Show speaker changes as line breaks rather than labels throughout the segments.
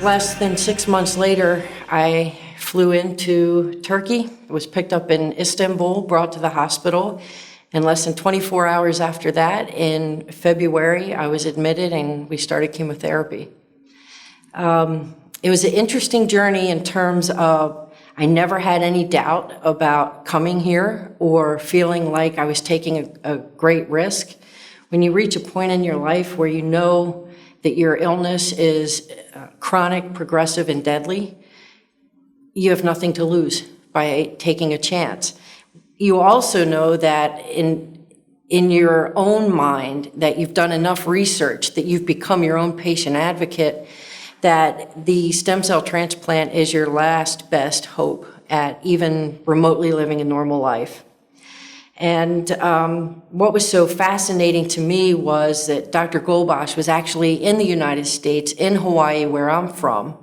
Less than 6 months later, I flew into Turkey, was picked up in Istanbul, brought to the hospital, and less than 24 hours after that, in February, I was admitted and we started chemotherapy. It was an interesting journey in terms of I never had any doubt about coming here or feeling like I was taking a great risk. When you reach a point in your life where you know that your illness is chronic, progressive, and deadly, you have nothing to lose by taking a chance. You also know that in your own mind that you've done enough research, that you've become your own patient advocate, that the stem cell transplant is your last best hope at even remotely living a normal life. And what was so fascinating to me was that Dr. Golbosh was actually in the United States, in Hawaii, where I'm from,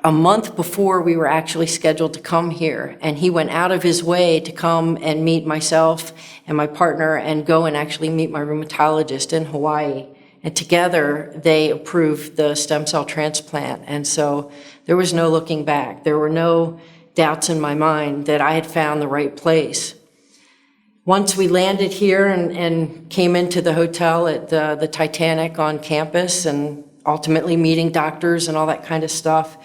a month before we were actually scheduled to come here. And he went out of his way to come and meet myself and my partner and go and actually meet my rheumatologist in Hawaii. And together, they approved the stem cell transplant. And so there was no looking back. There were no doubts in my mind that I had found the right place. Once we landed here and came into the hotel at the Titanic on campus and ultimately meeting doctors and all that kind of stuff,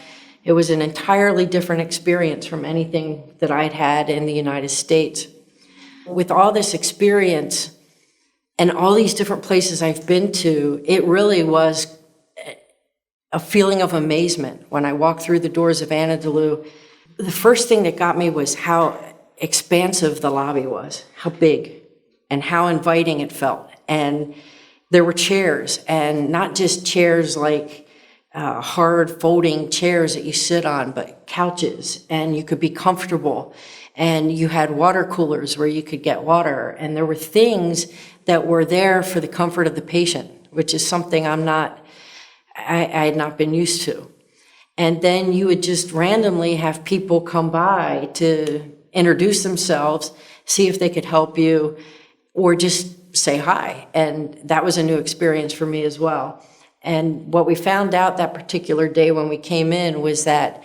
it was an entirely different experience from anything that I'd had in the United States. With all this experience and all these different places I've been to, it really was a feeling of amazement when I walked through the doors of Anadolu. The first thing that got me was how expansive the lobby was, how big and how inviting it felt. And there were chairs, and not just chairs like hard folding chairs that you sit on, but couches, and you could be comfortable. And you had water coolers where you could get water, and there were things that were there for the comfort of the patient, which is something I had not been used to. And then you would just randomly have people come by to introduce themselves, see if they could help you, or just say hi. And that was a new experience for me as well. And what we found out that particular day when we came in was that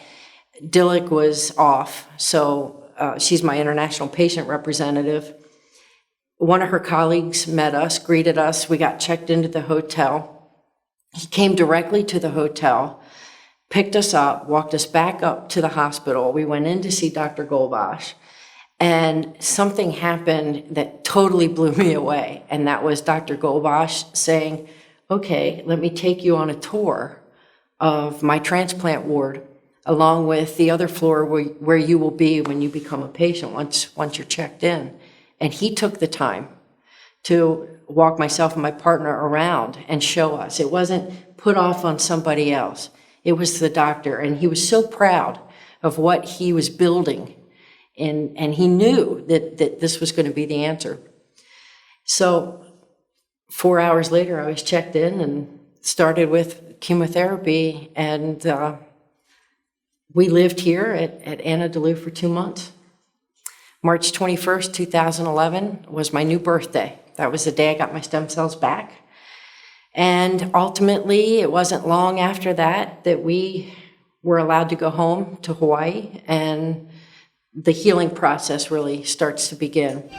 Dilek was off. So she's my international patient representative. One of her colleagues met us, greeted us. We got checked into the hotel. He came directly to the hotel, picked us up, walked us back up to the hospital. We went in to see Dr. Golbosh, and something happened that totally blew me away. And that was Dr. Golbosh saying, okay, let me take you on a tour of my transplant ward, along with the other floor where you will be when you become a patient once you're checked in. And he took the time to walk myself and my partner around and show us. It wasn't put off on somebody else. It was the doctor, and he was so proud of what he was building, and he knew that this was going to be the answer. So 4 hours later, I was checked in and started with chemotherapy, and we lived here at Anadolu for 2 months. March 21st, 2011 was my new birthday. That was the day I got my stem cells back. And ultimately, it wasn't long after that we were allowed to go home to Hawaii, and the healing process really starts to begin.